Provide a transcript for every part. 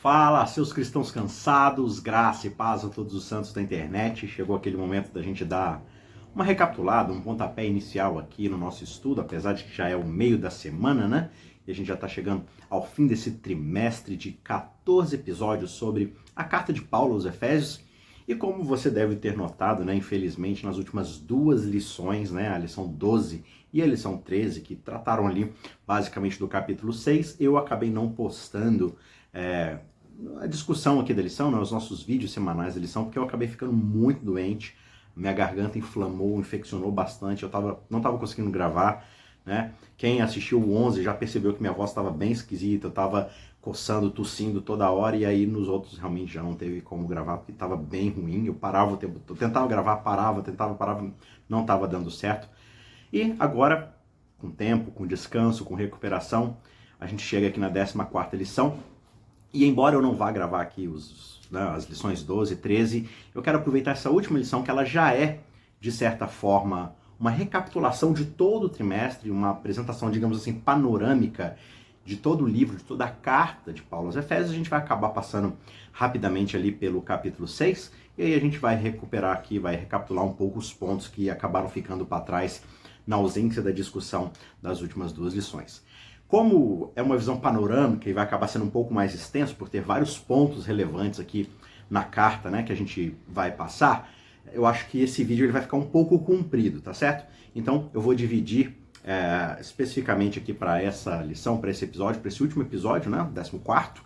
Fala, seus cristãos cansados, graça e paz a todos os santos da internet. Chegou aquele momento da gente dar uma recapitulada, um pontapé inicial aqui no nosso estudo, apesar de que já é o meio da semana, né? E a gente já está chegando ao fim desse trimestre de 14 episódios sobre a carta de Paulo aos Efésios. E como você deve ter notado, né, infelizmente, nas últimas duas lições, né, a lição 12 e a lição 13, que trataram ali basicamente do capítulo 6, eu acabei não postando a discussão aqui da lição, né, os nossos vídeos semanais da lição, porque eu acabei ficando muito doente, minha garganta inflamou, infeccionou bastante, não estava conseguindo gravar, né? Quem assistiu o 11 já percebeu que minha voz estava bem esquisita, eu estava coçando, tossindo toda hora, e aí nos outros realmente já não teve como gravar, porque estava bem ruim, eu parava o tempo todo, tentava gravar, parava, não estava dando certo. E agora, com tempo, com descanso, com recuperação, a gente chega aqui na 14ª lição, e embora eu não vá gravar aqui as lições 12 e 13, eu quero aproveitar essa última lição, que ela já é, de certa forma, uma recapitulação de todo o trimestre, uma apresentação, digamos assim, panorâmica de todo o livro, de toda a carta de Paulo aos Efésios. A gente vai acabar passando rapidamente ali pelo capítulo 6, e aí a gente vai recuperar aqui, vai recapitular um pouco os pontos que acabaram ficando para trás na ausência da discussão das últimas duas lições. Como é uma visão panorâmica e vai acabar sendo um pouco mais extenso, por ter vários pontos relevantes aqui na carta, né, que a gente vai passar, eu acho que esse vídeo ele vai ficar um pouco comprido, tá certo? Então eu vou dividir especificamente aqui para essa lição, para esse episódio, para esse último episódio, né, 14º,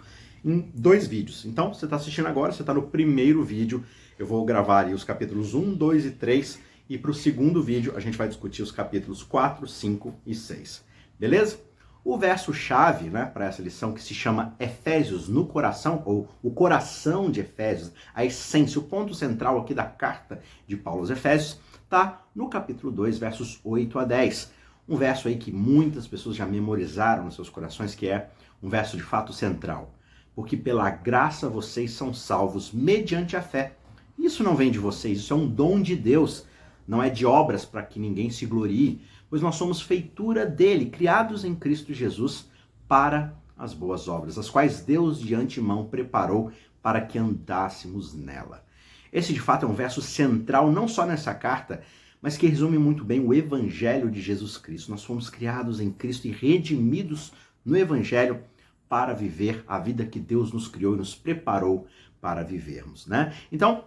em 2 vídeos. Então você está assistindo agora, você está no primeiro vídeo, eu vou gravar ali os capítulos 1, 2 e 3, e para o segundo vídeo a gente vai discutir os capítulos 4, 5 e 6. Beleza? O verso-chave, né, para essa lição, que se chama Efésios no coração, ou o coração de Efésios, a essência, o ponto central aqui da carta de Paulo aos Efésios, está no capítulo 2, versos 8 a 10. Um verso aí que muitas pessoas já memorizaram nos seus corações, que é um verso de fato central. Porque pela graça vocês são salvos mediante a fé. Isso não vem de vocês, isso é um dom de Deus. Não é de obras para que ninguém se glorie, pois nós somos feitura dele, criados em Cristo Jesus para as boas obras, as quais Deus de antemão preparou para que andássemos nela. Esse de fato é um verso central não só nessa carta, mas que resume muito bem o Evangelho de Jesus Cristo. Nós fomos criados em Cristo e redimidos no Evangelho para viver a vida que Deus nos criou e nos preparou para vivermos, né? Então,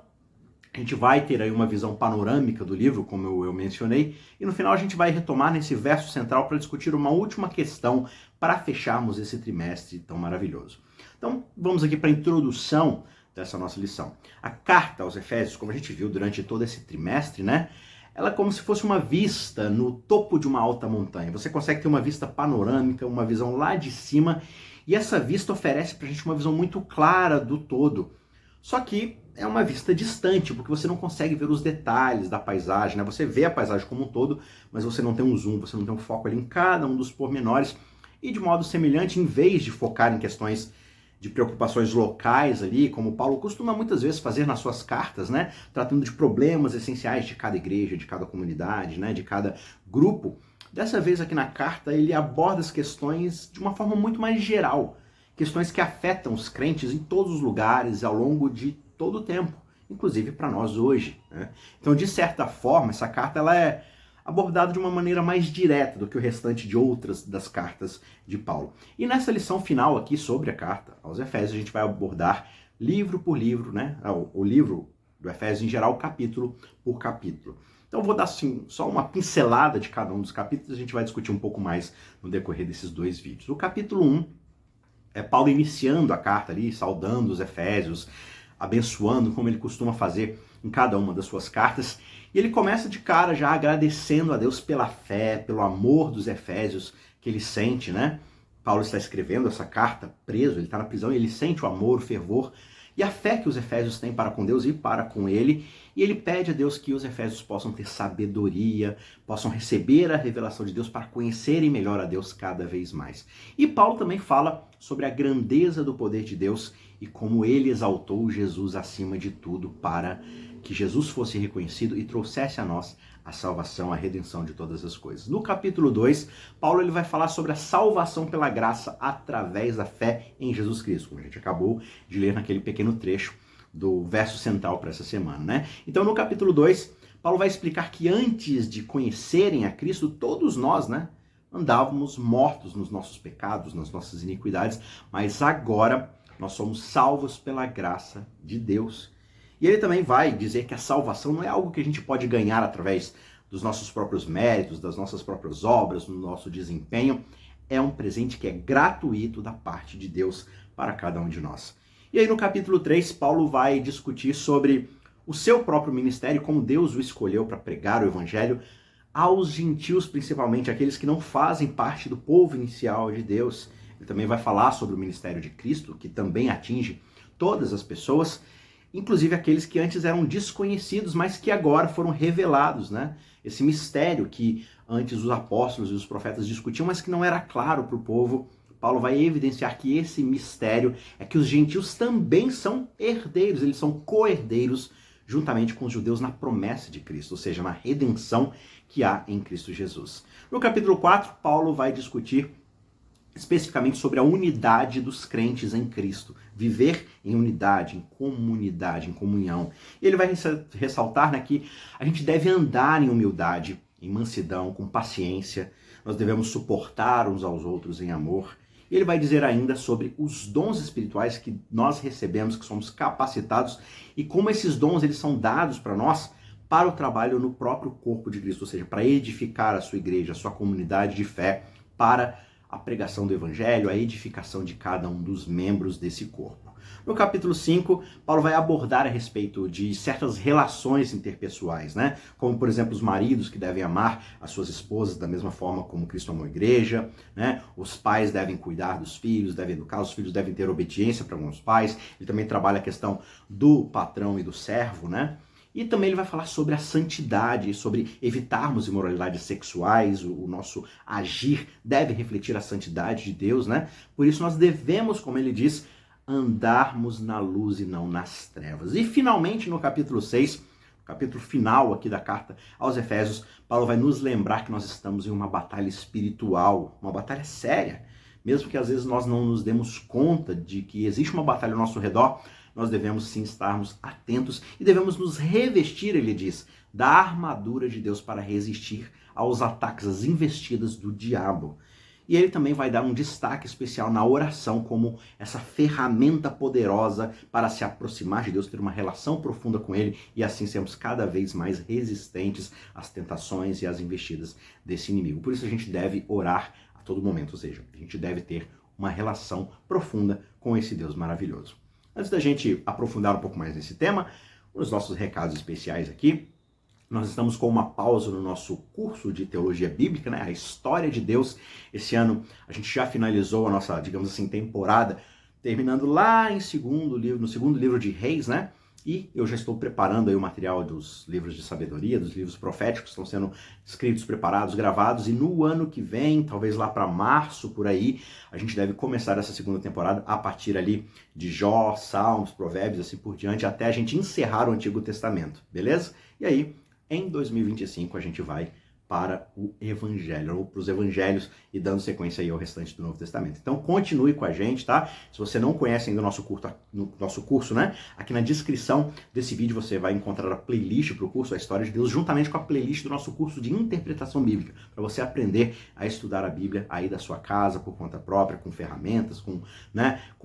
a gente vai ter aí uma visão panorâmica do livro, como eu mencionei, e no final a gente vai retomar nesse verso central para discutir uma última questão para fecharmos esse trimestre tão maravilhoso. Então, vamos aqui para a introdução dessa nossa lição. A carta aos Efésios, como a gente viu durante todo esse trimestre, né? Ela é como se fosse uma vista no topo de uma alta montanha. Você consegue ter uma vista panorâmica, uma visão lá de cima, e essa vista oferece para a gente uma visão muito clara do todo. Só que é uma vista distante, porque você não consegue ver os detalhes da paisagem, né? Você vê a paisagem como um todo, mas você não tem um zoom, você não tem um foco ali em cada um dos pormenores. E de modo semelhante, em vez de focar em questões de preocupações locais ali, como Paulo costuma muitas vezes fazer nas suas cartas, né? Tratando de problemas essenciais de cada igreja, de cada comunidade, né? De cada grupo. Dessa vez aqui na carta ele aborda as questões de uma forma muito mais geral. Questões que afetam os crentes em todos os lugares, ao longo de todo o tempo, inclusive para nós hoje, né? Então, de certa forma, essa carta ela é abordada de uma maneira mais direta do que o restante de outras das cartas de Paulo. E nessa lição final aqui sobre a carta aos Efésios, a gente vai abordar livro por livro, né? O livro do Efésios em geral, capítulo por capítulo. Então eu vou dar assim, só uma pincelada de cada um dos capítulos, a gente vai discutir um pouco mais no decorrer desses 2 vídeos. O capítulo 1 é Paulo iniciando a carta ali, saudando os Efésios, abençoando, como ele costuma fazer em cada uma das suas cartas. E ele começa de cara já agradecendo a Deus pela fé, pelo amor dos Efésios que ele sente, né? Paulo está escrevendo essa carta preso, ele está na prisão e ele sente o amor, o fervor e a fé que os Efésios têm para com Deus e para com ele. E ele pede a Deus que os Efésios possam ter sabedoria, possam receber a revelação de Deus para conhecerem melhor a Deus cada vez mais. E Paulo também fala sobre a grandeza do poder de Deus e como ele exaltou Jesus acima de tudo para que Jesus fosse reconhecido e trouxesse a nós a salvação, a redenção de todas as coisas. No capítulo 2, Paulo ele vai falar sobre a salvação pela graça através da fé em Jesus Cristo, como a gente acabou de ler naquele pequeno trecho do verso central para essa semana, né? Então, no capítulo 2, Paulo vai explicar que antes de conhecerem a Cristo, todos nós, né, andávamos mortos nos nossos pecados, nas nossas iniquidades, mas agora nós somos salvos pela graça de Deus. E ele também vai dizer que a salvação não é algo que a gente pode ganhar através dos nossos próprios méritos, das nossas próprias obras, do nosso desempenho. É um presente que é gratuito da parte de Deus para cada um de nós. E aí no capítulo 3, Paulo vai discutir sobre o seu próprio ministério, como Deus o escolheu para pregar o evangelho aos gentios, principalmente aqueles que não fazem parte do povo inicial de Deus. Ele também vai falar sobre o ministério de Cristo, que também atinge todas as pessoas, inclusive aqueles que antes eram desconhecidos, mas que agora foram revelados, né? Esse mistério que antes os apóstolos e os profetas discutiam, mas que não era claro para o povo. Paulo vai evidenciar que esse mistério é que os gentios também são herdeiros, eles são co-herdeiros juntamente com os judeus na promessa de Cristo, ou seja, na redenção que há em Cristo Jesus. No capítulo 4, Paulo vai discutir especificamente sobre a unidade dos crentes em Cristo, viver em unidade, em comunidade, em comunhão. Ele vai ressaltar, né, que a gente deve andar em humildade, em mansidão, com paciência, nós devemos suportar uns aos outros em amor. E ele vai dizer ainda sobre os dons espirituais que nós recebemos, que somos capacitados, e como esses dons eles são dados para nós para o trabalho no próprio corpo de Cristo, ou seja, para edificar a sua igreja, a sua comunidade de fé, para a pregação do evangelho, a edificação de cada um dos membros desse corpo. No capítulo 5, Paulo vai abordar a respeito de certas relações interpessoais, né? Como, por exemplo, os maridos que devem amar as suas esposas da mesma forma como Cristo amou a igreja, né? Os pais devem cuidar dos filhos, devem educar, os filhos devem ter obediência para com os pais. Ele também trabalha a questão do patrão e do servo, né? E também ele vai falar sobre a santidade, sobre evitarmos imoralidades sexuais, o nosso agir deve refletir a santidade de Deus, né? Por isso nós devemos, como ele diz, andarmos na luz e não nas trevas. E finalmente no capítulo 6, capítulo final aqui da carta aos Efésios, Paulo vai nos lembrar que nós estamos em uma batalha espiritual, uma batalha séria. Mesmo que às vezes nós não nos demos conta de que existe uma batalha ao nosso redor, nós devemos sim estarmos atentos e devemos nos revestir, ele diz, da armadura de Deus para resistir aos ataques, às investidas do diabo. E ele também vai dar um destaque especial na oração como essa ferramenta poderosa para se aproximar de Deus, ter uma relação profunda com ele e assim sermos cada vez mais resistentes às tentações e às investidas desse inimigo. Por isso a gente deve orar a todo momento, ou seja, a gente deve ter uma relação profunda com esse Deus maravilhoso. Antes da gente aprofundar um pouco mais nesse tema, os nossos recados especiais aqui. Nós estamos com uma pausa no nosso curso de Teologia Bíblica, né? A História de Deus. Esse ano a gente já finalizou a nossa, digamos assim, temporada, terminando lá no segundo livro de Reis, né? E eu já estou preparando aí o material dos livros de sabedoria, dos livros proféticos, estão sendo escritos, preparados, gravados, e no ano que vem, talvez lá para março, por aí, a gente deve começar essa segunda temporada a partir ali de Jó, Salmos, Provérbios, assim por diante, até a gente encerrar o Antigo Testamento, beleza? E aí, em 2025, a gente vai para o Evangelho, ou para os Evangelhos, e dando sequência aí ao restante do Novo Testamento. Então continue com a gente, tá? Se você não conhece ainda o nosso curso, né? Aqui na descrição desse vídeo você vai encontrar a playlist para o curso, a História de Deus, juntamente com a playlist do nosso curso de Interpretação Bíblica, para você aprender a estudar a Bíblia aí da sua casa, por conta própria, com ferramentas, com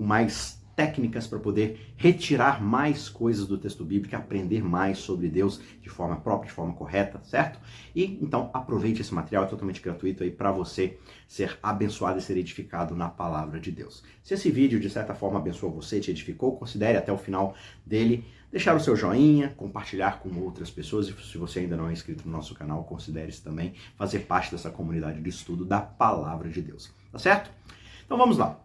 mais técnicas para poder retirar mais coisas do texto bíblico, aprender mais sobre Deus de forma própria, de forma correta, certo? E então aproveite esse material, é totalmente gratuito aí para você ser abençoado e ser edificado na palavra de Deus. Se esse vídeo de certa forma abençoou você, te edificou, considere até o final dele deixar o seu joinha, compartilhar com outras pessoas, e se você ainda não é inscrito no nosso canal, considere-se também fazer parte dessa comunidade de estudo da palavra de Deus, tá certo? Então vamos lá.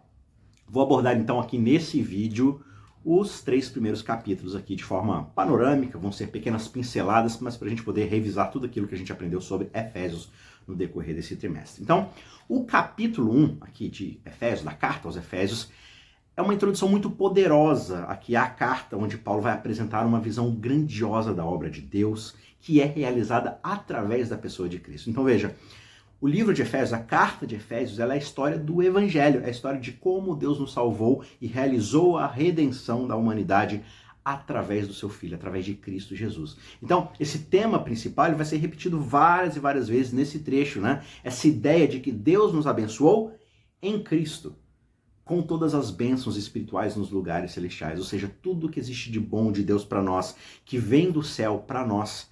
Vou abordar então aqui nesse vídeo os 3 primeiros capítulos aqui de forma panorâmica, vão ser pequenas pinceladas, mas para a gente poder revisar tudo aquilo que a gente aprendeu sobre Efésios no decorrer desse trimestre. Então, o capítulo 1 aqui de Efésios, da carta aos Efésios, É uma introdução muito poderosa aqui à carta, onde Paulo vai apresentar uma visão grandiosa da obra de Deus, que é realizada através da pessoa de Cristo. Então veja, o livro de Efésios, a carta de Efésios, ela é a história do Evangelho, é a história de como Deus nos salvou e realizou a redenção da humanidade através do seu Filho, através de Cristo Jesus. Então, esse tema principal ele vai ser repetido várias e várias vezes nesse trecho, né? Essa ideia de que Deus nos abençoou em Cristo, com todas as bênçãos espirituais nos lugares celestiais, ou seja, tudo que existe de bom de Deus para nós, que vem do céu para nós,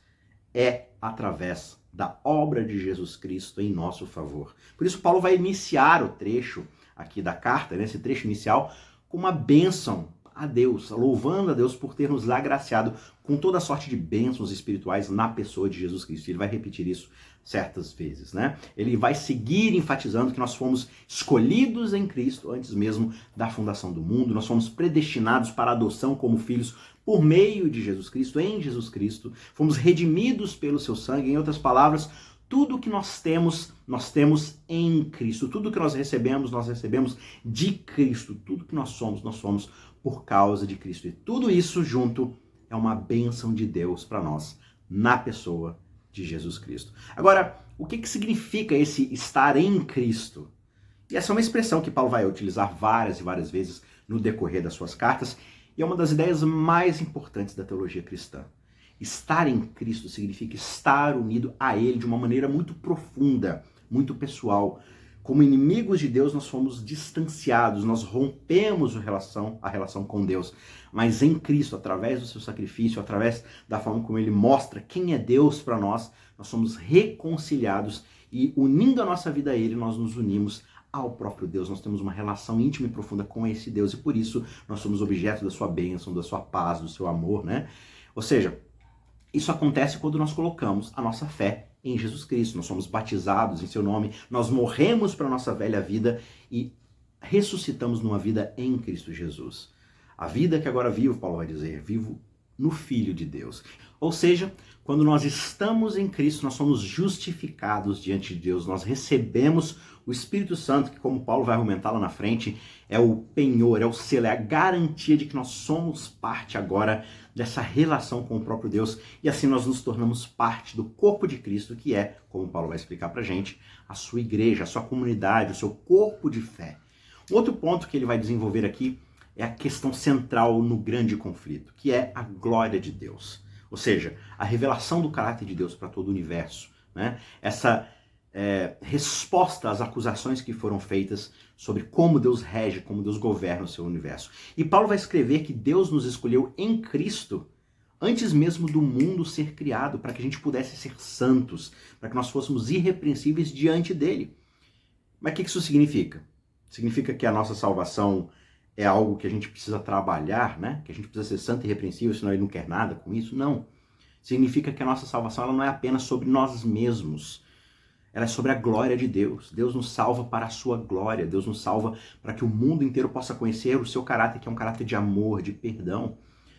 é através da obra de Jesus Cristo em nosso favor. Por isso Paulo vai iniciar o trecho aqui da carta, nesse trecho inicial, com uma bênção a Deus, louvando a Deus por ter nos agraciado com toda sorte de bênçãos espirituais na pessoa de Jesus Cristo. Ele vai repetir isso certas vezes, né? Ele vai seguir enfatizando que nós fomos escolhidos em Cristo antes mesmo da fundação do mundo, nós fomos predestinados para a adoção como filhos por meio de Jesus Cristo, em Jesus Cristo, fomos redimidos pelo seu sangue, em outras palavras, tudo que nós temos em Cristo, tudo que nós recebemos de Cristo, tudo que nós somos por causa de Cristo. E tudo isso junto é uma bênção de Deus para nós, na pessoa de Jesus Cristo. Agora, o que significa esse estar em Cristo? E essa é uma expressão que Paulo vai utilizar várias e várias vezes no decorrer das suas cartas, e é uma das ideias mais importantes da teologia cristã. Estar em Cristo significa estar unido a Ele de uma maneira muito profunda, muito pessoal. Como inimigos de Deus, nós fomos distanciados, nós rompemos a relação com Deus. Mas em Cristo, através do seu sacrifício, através da forma como Ele mostra quem é Deus para nós, nós somos reconciliados e unindo a nossa vida a Ele, nós nos unimos ao próprio Deus. Nós temos uma relação íntima e profunda com esse Deus e por isso nós somos objeto da sua bênção, da sua paz, do seu amor, né? Ou seja, isso acontece quando nós colocamos a nossa fé em Jesus Cristo. Nós somos batizados em seu nome, nós morremos para a nossa velha vida e ressuscitamos numa vida em Cristo Jesus. A vida que agora vivo, Paulo vai dizer, vivo no Filho de Deus. Ou seja, quando nós estamos em Cristo, nós somos justificados diante de Deus, nós recebemos o Espírito Santo, que como Paulo vai argumentar lá na frente, é o penhor, é o selo, é a garantia de que nós somos parte agora dessa relação com o próprio Deus, e assim nós nos tornamos parte do corpo de Cristo, que é, como Paulo vai explicar pra gente, a sua igreja, a sua comunidade, o seu corpo de fé. Outro ponto que ele vai desenvolver aqui é a questão central no grande conflito, que é a glória de Deus. Ou seja, a revelação do caráter de Deus para todo o universo, né? Essa resposta às acusações que foram feitas sobre como Deus rege, como Deus governa o seu universo. E Paulo vai escrever que Deus nos escolheu em Cristo antes mesmo do mundo ser criado, para que a gente pudesse ser santos, para que nós fôssemos irrepreensíveis diante dele. Mas o que isso significa? Significa que a nossa salvação é algo que a gente precisa trabalhar, né? Que a gente precisa ser santo e irrepreensível, senão ele não quer nada com isso? Não. Significa que a nossa salvação ela não é apenas sobre nós mesmos. Ela é sobre a glória de Deus. Deus nos salva para a sua glória. Deus nos salva para que o mundo inteiro possa conhecer o seu caráter, que é um caráter de amor, de perdão.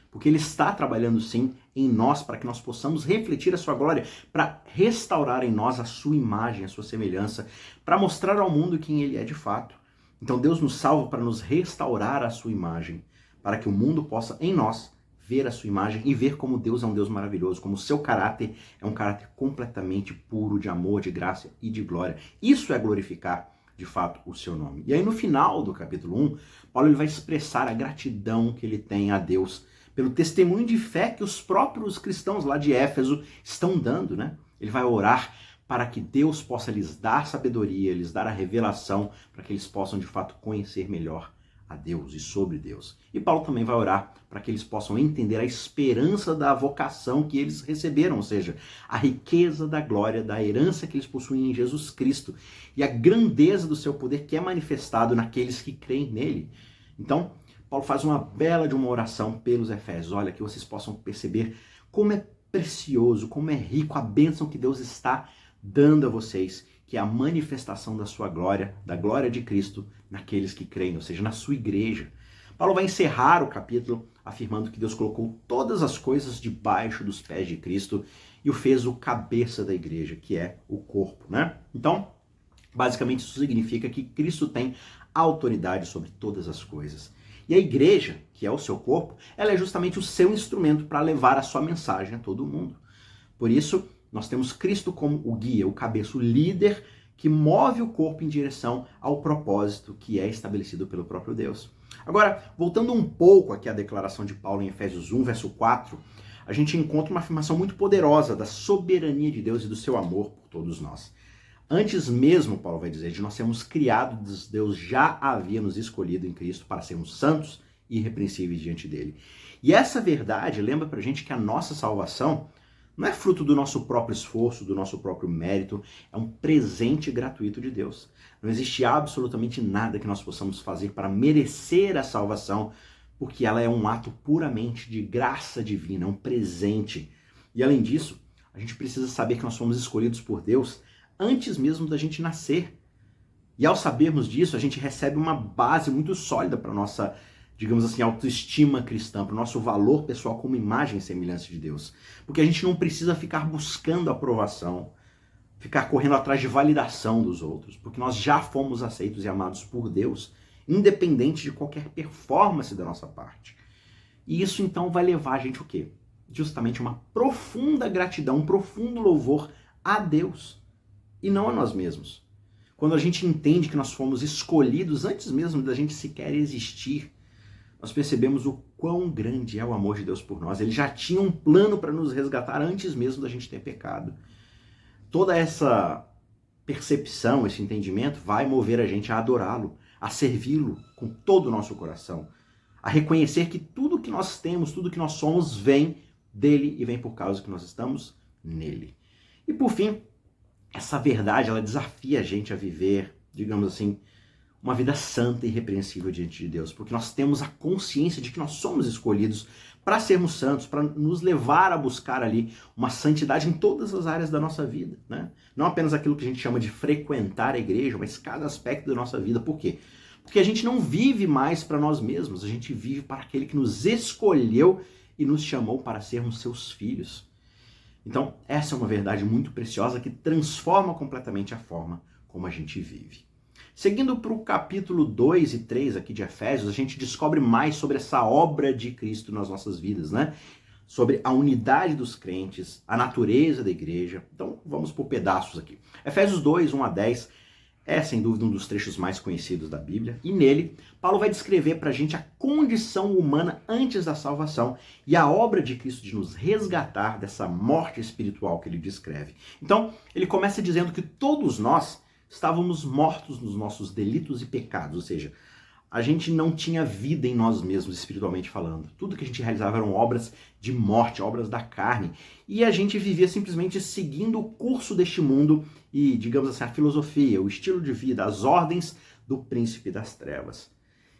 Porque Ele está trabalhando sim em nós para que nós possamos refletir a sua glória, para restaurar em nós a sua imagem, a sua semelhança, para mostrar ao mundo quem Ele é de fato. Então Deus nos salva para nos restaurar a sua imagem, para que o mundo possa em nós ver a sua imagem e ver como Deus é um Deus maravilhoso, como o seu caráter é um caráter completamente puro de amor, de graça e de glória. Isso é glorificar, de fato, o seu nome. E aí no final do capítulo 1, Paulo ele vai expressar a gratidão que ele tem a Deus pelo testemunho de fé que os próprios cristãos lá de Éfeso estão dando, né? Ele vai orar para que Deus possa lhes dar sabedoria, lhes dar a revelação, para que eles possam, de fato, conhecer melhor a Deus e sobre Deus. E Paulo também vai orar para que eles possam entender a esperança da vocação que eles receberam, ou seja, a riqueza da glória, da herança que eles possuem em Jesus Cristo e a grandeza do seu poder que é manifestado naqueles que creem nele. Então, Paulo faz uma bela de uma oração pelos Efésios. Olha, que vocês possam perceber como é precioso, como é rico a bênção que Deus está dando a vocês, que é a manifestação da sua glória, da glória de Cristo naqueles que creem, ou seja, na sua igreja. Paulo vai encerrar o capítulo afirmando que Deus colocou todas as coisas debaixo dos pés de Cristo e o fez o cabeça da igreja, que é o corpo, né? Então, basicamente isso significa que Cristo tem autoridade sobre todas as coisas. E a igreja, que é o seu corpo, ela é justamente o seu instrumento para levar a sua mensagem a todo mundo. Por isso, nós temos Cristo como o guia, o cabeça, o líder que move o corpo em direção ao propósito que é estabelecido pelo próprio Deus. Agora, voltando um pouco aqui à declaração de Paulo em Efésios 1, verso 4, a gente encontra uma afirmação muito poderosa da soberania de Deus e do seu amor por todos nós. Antes mesmo, Paulo vai dizer, de nós sermos criados, Deus já havia nos escolhido em Cristo para sermos santos e irrepreensíveis diante dele. E essa verdade lembra pra gente que a nossa salvação não é fruto do nosso próprio esforço, do nosso próprio mérito, é um presente gratuito de Deus. Não existe absolutamente nada que nós possamos fazer para merecer a salvação, porque ela é um ato puramente de graça divina, é um presente. E além disso, a gente precisa saber que nós fomos escolhidos por Deus antes mesmo da gente nascer. E ao sabermos disso, a gente recebe uma base muito sólida para a nossa, digamos assim, autoestima cristã, para o nosso valor pessoal como imagem e semelhança de Deus. Porque a gente não precisa ficar buscando aprovação, ficar correndo atrás de validação dos outros, porque nós já fomos aceitos e amados por Deus, independente de qualquer performance da nossa parte. E isso então vai levar a gente o quê? Justamente uma profunda gratidão, um profundo louvor a Deus e não a nós mesmos. Quando a gente entende que nós fomos escolhidos antes mesmo da gente sequer existir, nós percebemos o quão grande é o amor de Deus por nós. Ele já tinha um plano para nos resgatar antes mesmo da gente ter pecado. Toda essa percepção, esse entendimento vai mover a gente a adorá-lo, a servi-lo com todo o nosso coração, a reconhecer que tudo que nós temos, tudo que nós somos vem dele e vem por causa que nós estamos nele. E por fim, essa verdade, ela desafia a gente a viver, digamos assim, uma vida santa e irrepreensível diante de Deus, porque nós temos a consciência de que nós somos escolhidos para sermos santos, para nos levar a buscar ali uma santidade em todas as áreas da nossa vida, né? Não apenas aquilo que a gente chama de frequentar a igreja, mas cada aspecto da nossa vida. Por quê? Porque a gente não vive mais para nós mesmos, a gente vive para aquele que nos escolheu e nos chamou para sermos seus filhos. Então, essa é uma verdade muito preciosa que transforma completamente a forma como a gente vive. Seguindo para o capítulo 2 e 3 aqui de Efésios, a gente descobre mais sobre essa obra de Cristo nas nossas vidas, né? Sobre a unidade dos crentes, a natureza da igreja. Então, vamos por pedaços aqui. Efésios 2, 1 a 10, é sem dúvida um dos trechos mais conhecidos da Bíblia. E nele, Paulo vai descrever para a gente a condição humana antes da salvação e a obra de Cristo de nos resgatar dessa morte espiritual que ele descreve. Então, ele começa dizendo que todos nós estávamos mortos nos nossos delitos e pecados, ou seja, a gente não tinha vida em nós mesmos, espiritualmente falando. Tudo que a gente realizava eram obras de morte, obras da carne. E a gente vivia simplesmente seguindo o curso deste mundo e, digamos assim, a filosofia, o estilo de vida, as ordens do príncipe das trevas.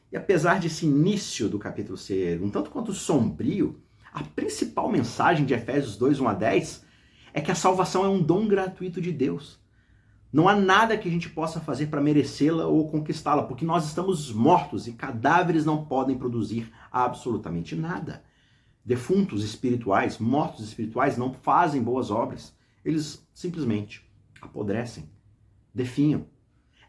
E apesar desse início do capítulo ser um tanto quanto sombrio, a principal mensagem de Efésios 2, 1 a 10 é que a salvação é um dom gratuito de Deus. Não há nada que a gente possa fazer para merecê-la ou conquistá-la, porque nós estamos mortos e cadáveres não podem produzir absolutamente nada. Defuntos espirituais, mortos espirituais não fazem boas obras. Eles simplesmente apodrecem, definham.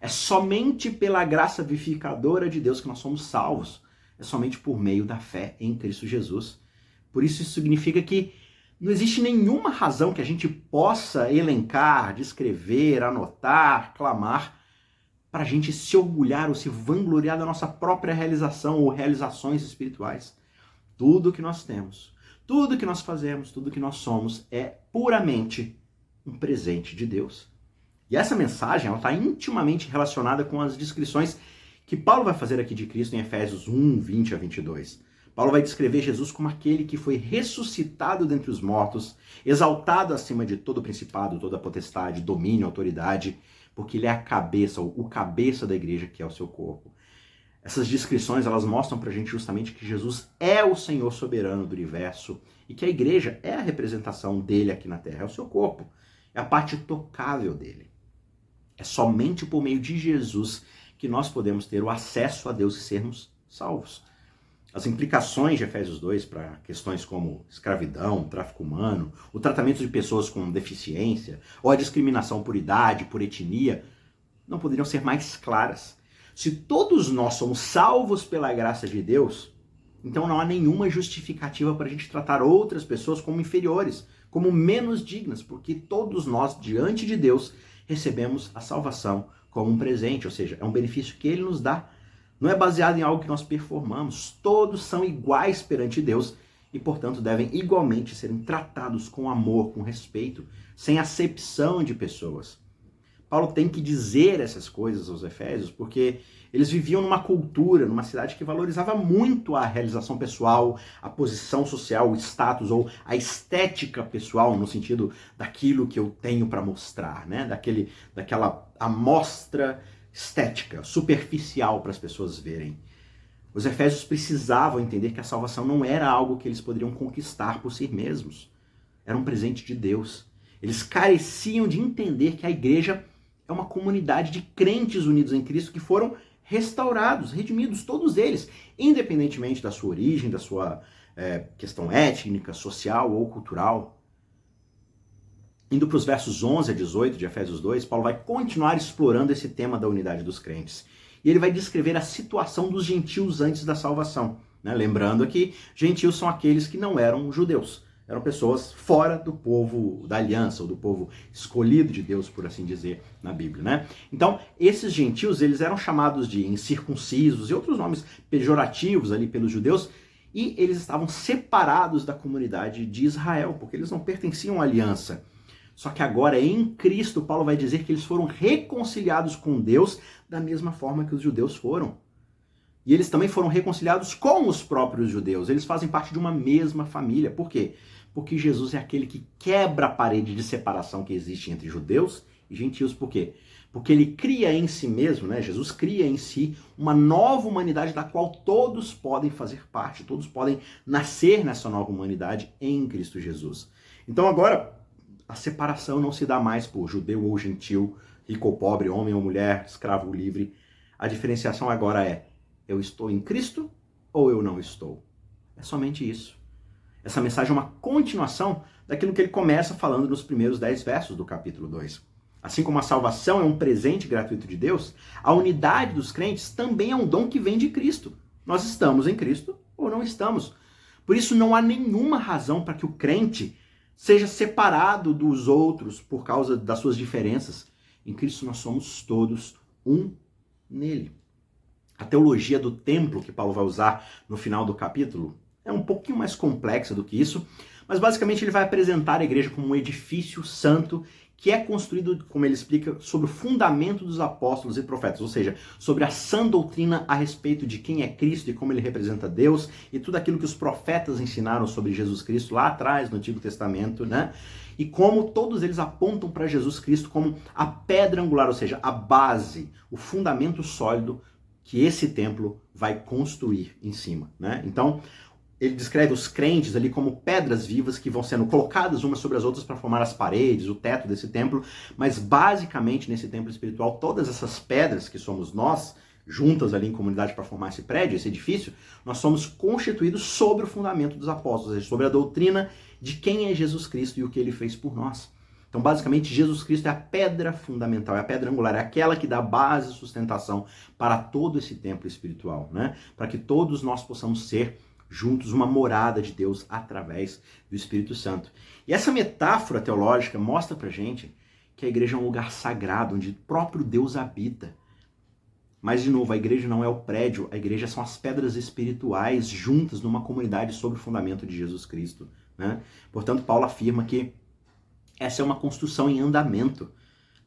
É somente pela graça vivificadora de Deus que nós somos salvos. É somente por meio da fé em Cristo Jesus. Por isso significa que não existe nenhuma razão que a gente possa elencar, descrever, anotar, clamar, para a gente se orgulhar ou se vangloriar da nossa própria realização ou realizações espirituais. Tudo que nós temos, tudo que nós fazemos, tudo que nós somos é puramente um presente de Deus. E essa mensagem está intimamente relacionada com as descrições que Paulo vai fazer aqui de Cristo em Efésios 1, 20 a 22. Paulo vai descrever Jesus como aquele que foi ressuscitado dentre os mortos, exaltado acima de todo principado, toda potestade, domínio, autoridade, porque ele é a cabeça, o cabeça da igreja, que é o seu corpo. Essas descrições, elas mostram pra gente justamente que Jesus é o Senhor soberano do universo e que a igreja é a representação dele aqui na terra, é o seu corpo, é a parte tocável dele. É somente por meio de Jesus que nós podemos ter o acesso a Deus e sermos salvos. As implicações de Efésios 2 para questões como escravidão, tráfico humano, o tratamento de pessoas com deficiência ou a discriminação por idade, por etnia, não poderiam ser mais claras. Se todos nós somos salvos pela graça de Deus, então não há nenhuma justificativa para a gente tratar outras pessoas como inferiores, como menos dignas, porque todos nós, diante de Deus, recebemos a salvação como um presente, ou seja, é um benefício que Ele nos dá. Não é baseado em algo que nós performamos. Todos são iguais perante Deus e, portanto, devem igualmente serem tratados com amor, com respeito, sem acepção de pessoas. Paulo tem que dizer essas coisas aos Efésios porque eles viviam numa cultura, numa cidade que valorizava muito a realização pessoal, a posição social, o status ou a estética pessoal, no sentido daquilo que eu tenho para mostrar, né? Daquela amostra estética, superficial para as pessoas verem. Os Efésios precisavam entender que a salvação não era algo que eles poderiam conquistar por si mesmos. Era um presente de Deus. Eles careciam de entender que a igreja é uma comunidade de crentes unidos em Cristo que foram restaurados, redimidos, todos eles, independentemente da sua origem, da sua questão étnica, social ou cultural. Indo para os versos 11 a 18 de Efésios 2, Paulo vai continuar explorando esse tema da unidade dos crentes. E ele vai descrever a situação dos gentios antes da salvação, né? Lembrando que gentios são aqueles que não eram judeus. Eram pessoas fora do povo da aliança, ou do povo escolhido de Deus, por assim dizer, na Bíblia, né? Então, esses gentios, eles eram chamados de incircuncisos e outros nomes pejorativos ali pelos judeus, e eles estavam separados da comunidade de Israel, porque eles não pertenciam à aliança. Só que agora, em Cristo, Paulo vai dizer que eles foram reconciliados com Deus da mesma forma que os judeus foram. E eles também foram reconciliados com os próprios judeus. Eles fazem parte de uma mesma família. Por quê? Porque Jesus é aquele que quebra a parede de separação que existe entre judeus e gentios. Por quê? Porque ele cria em si mesmo, né? Jesus cria em si uma nova humanidade da qual todos podem fazer parte. Todos podem nascer nessa nova humanidade em Cristo Jesus. Então agora, a separação não se dá mais por judeu ou gentil, rico ou pobre, homem ou mulher, escravo ou livre. A diferenciação agora é: eu estou em Cristo ou eu não estou? É somente isso. Essa mensagem é uma continuação daquilo que ele começa falando nos primeiros 10 versos do capítulo 2. Assim como a salvação é um presente gratuito de Deus, a unidade dos crentes também é um dom que vem de Cristo. Nós estamos em Cristo ou não estamos. Por isso não há nenhuma razão para que o crente seja separado dos outros por causa das suas diferenças. Em Cristo nós somos todos um nele. A teologia do templo que Paulo vai usar no final do capítulo é um pouquinho mais complexa do que isso, mas basicamente ele vai apresentar a igreja como um edifício santo que é construído, como ele explica, sobre o fundamento dos apóstolos e profetas, ou seja, sobre a sã doutrina a respeito de quem é Cristo e como ele representa Deus e tudo aquilo que os profetas ensinaram sobre Jesus Cristo lá atrás no Antigo Testamento, né? E como todos eles apontam para Jesus Cristo como a pedra angular, ou seja, a base, o fundamento sólido que esse templo vai construir em cima, né? Então, ele descreve os crentes ali como pedras vivas que vão sendo colocadas umas sobre as outras para formar as paredes, o teto desse templo, mas basicamente nesse templo espiritual, todas essas pedras que somos nós, juntas ali em comunidade para formar esse prédio, esse edifício, nós somos constituídos sobre o fundamento dos apóstolos, ou seja, sobre a doutrina de quem é Jesus Cristo e o que ele fez por nós. Então, basicamente, Jesus Cristo é a pedra fundamental, é a pedra angular, é aquela que dá base e sustentação para todo esse templo espiritual, né? Para que todos nós possamos ser juntos uma morada de Deus através do Espírito Santo. E essa metáfora teológica mostra pra gente que a igreja é um lugar sagrado, onde o próprio Deus habita. Mas, de novo, a igreja não é o prédio, a igreja são as pedras espirituais juntas numa comunidade sob o fundamento de Jesus Cristo, né? Portanto, Paulo afirma que essa é uma construção em andamento.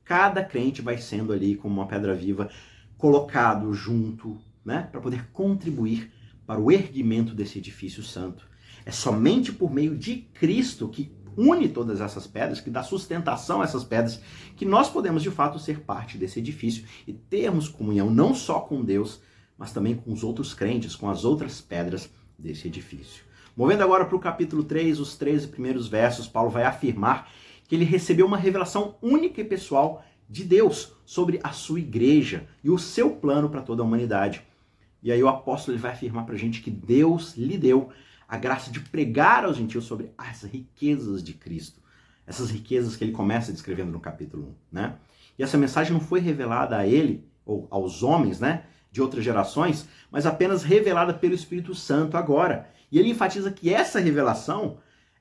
Cada crente vai sendo ali, como uma pedra viva, colocado junto, né, para poder contribuir para o erguimento desse edifício santo. É somente por meio de Cristo, que une todas essas pedras, que dá sustentação a essas pedras, que nós podemos de fato ser parte desse edifício e termos comunhão não só com Deus, mas também com os outros crentes, com as outras pedras desse edifício. Movendo agora para o capítulo 3, os 13 primeiros versos, Paulo vai afirmar que ele recebeu uma revelação única e pessoal de Deus sobre a sua igreja e o seu plano para toda a humanidade. E aí o apóstolo ele vai afirmar para a gente que Deus lhe deu a graça de pregar aos gentios sobre as riquezas de Cristo. Essas riquezas que ele começa descrevendo no capítulo 1, né? E essa mensagem não foi revelada a ele, ou aos homens, né? de outras gerações, mas apenas revelada pelo Espírito Santo agora. E ele enfatiza que essa revelação,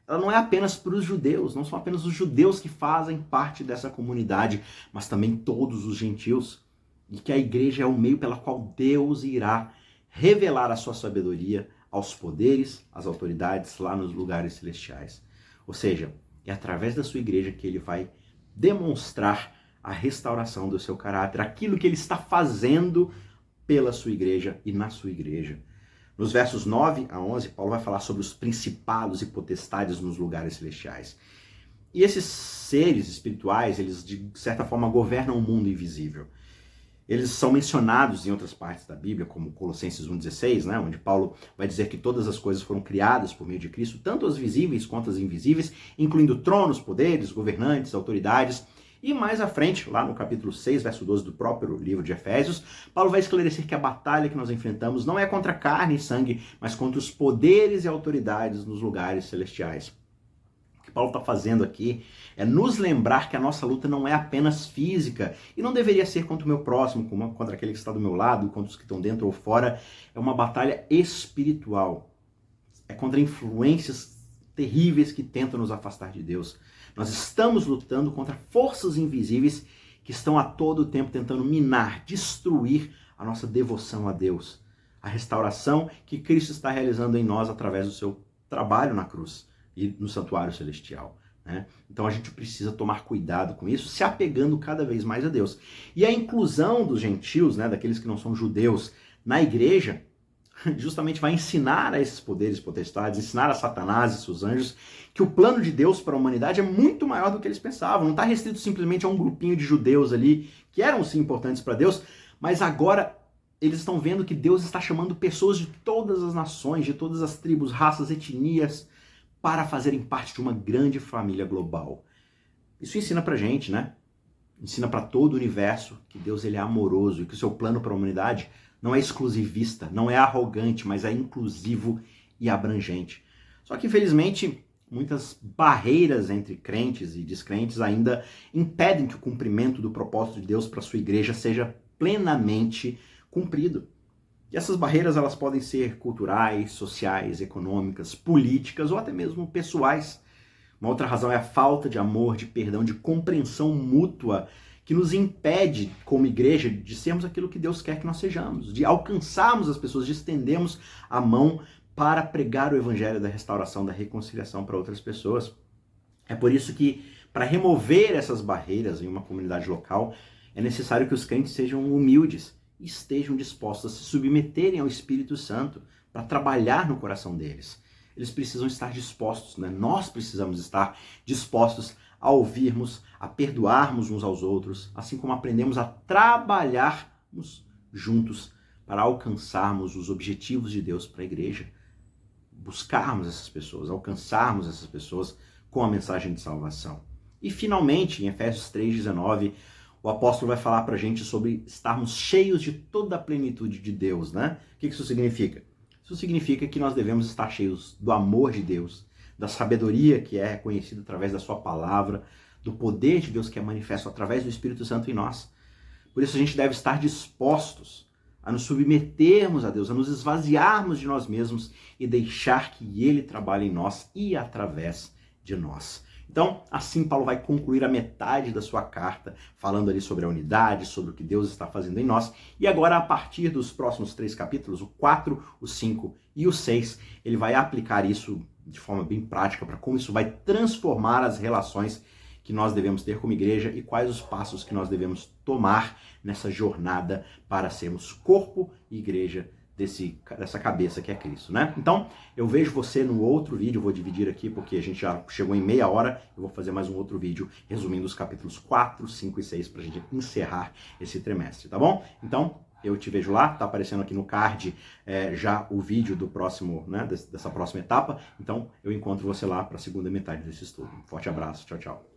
ela não é apenas para os judeus, não são apenas os judeus que fazem parte dessa comunidade, mas também todos os gentios. E que a igreja é o meio pela qual Deus irá revelar a sua sabedoria aos poderes, às autoridades lá nos lugares celestiais. Ou seja, é através da sua igreja que ele vai demonstrar a restauração do seu caráter, aquilo que ele está fazendo pela sua igreja e na sua igreja. Nos versos 9 a 11, Paulo vai falar sobre os principados e potestades nos lugares celestiais. E esses seres espirituais, eles de certa forma governam o mundo invisível. Eles são mencionados em outras partes da Bíblia, como Colossenses 1,16, né, onde Paulo vai dizer que todas as coisas foram criadas por meio de Cristo, tanto as visíveis quanto as invisíveis, incluindo tronos, poderes, governantes, autoridades. E mais à frente, lá no capítulo 6, verso 12 do próprio livro de Efésios, Paulo vai esclarecer que a batalha que nós enfrentamos não é contra carne e sangue, mas contra os poderes e autoridades nos lugares celestiais. O que Paulo está fazendo aqui é nos lembrar que a nossa luta não é apenas física, e não deveria ser contra o meu próximo, contra aquele que está do meu lado, contra os que estão dentro ou fora. É uma batalha espiritual. É contra influências terríveis que tentam nos afastar de Deus. Nós estamos lutando contra forças invisíveis que estão a todo tempo tentando minar, destruir a nossa devoção a Deus. A restauração que Cristo está realizando em nós através do seu trabalho na cruz e no santuário celestial. Né? Então a gente precisa tomar cuidado com isso, se apegando cada vez mais a Deus. E a inclusão dos gentios, né, daqueles que não são judeus, na igreja, justamente vai ensinar a esses poderes potestades, ensinar a Satanás e seus anjos que o plano de Deus para a humanidade é muito maior do que eles pensavam. Não está restrito simplesmente a um grupinho de judeus ali, que eram sim importantes para Deus, mas agora eles estão vendo que Deus está chamando pessoas de todas as nações, de todas as tribos, raças, etnias, para fazerem parte de uma grande família global. Isso ensina pra gente, né? Ensina para todo o universo que Deus ele é amoroso e que o seu plano para a humanidade não é exclusivista, não é arrogante, mas é inclusivo e abrangente. Só que, infelizmente, muitas barreiras entre crentes e descrentes ainda impedem que o cumprimento do propósito de Deus para a sua igreja seja plenamente cumprido. E essas barreiras elas podem ser culturais, sociais, econômicas, políticas ou até mesmo pessoais. Uma outra razão é a falta de amor, de perdão, de compreensão mútua que nos impede, como igreja, de sermos aquilo que Deus quer que nós sejamos, de alcançarmos as pessoas, de estendermos a mão para pregar o evangelho da restauração, da reconciliação para outras pessoas. É por isso que, para remover essas barreiras em uma comunidade local, é necessário que os crentes sejam humildes e estejam dispostos a se submeterem ao Espírito Santo para trabalhar no coração deles. Eles precisam estar dispostos, né? Nós precisamos estar dispostos a ouvirmos, a perdoarmos uns aos outros, assim como aprendemos a trabalharmos juntos para alcançarmos os objetivos de Deus para a igreja, buscarmos essas pessoas, alcançarmos essas pessoas com a mensagem de salvação. E finalmente, em Efésios 3,19, o apóstolo vai falar para a gente sobre estarmos cheios de toda a plenitude de Deus, né? O que isso significa? Isso significa que nós devemos estar cheios do amor de Deus, da sabedoria que é reconhecida através da sua palavra, do poder de Deus que é manifesto através do Espírito Santo em nós. Por isso a gente deve estar dispostos a nos submetermos a Deus, a nos esvaziarmos de nós mesmos e deixar que Ele trabalhe em nós e através de nós. Então, assim Paulo vai concluir a metade da sua carta, falando ali sobre a unidade, sobre o que Deus está fazendo em nós. E agora, a partir dos próximos 3 capítulos, o 4, o 5 e o 6, ele vai aplicar isso de forma bem prática para como isso vai transformar as relações que nós devemos ter como igreja e quais os passos que nós devemos tomar nessa jornada para sermos corpo e igreja dessa cabeça que é Cristo, né? Então, eu vejo você no outro vídeo, vou dividir aqui porque a gente já chegou em meia hora, eu vou fazer mais um outro vídeo resumindo os capítulos 4, 5 e 6 para a gente encerrar esse trimestre, tá bom? Então, eu te vejo lá, tá aparecendo aqui no card já o vídeo do próximo, né, dessa próxima etapa, então eu encontro você lá para a segunda metade desse estudo. Um forte abraço, tchau, tchau.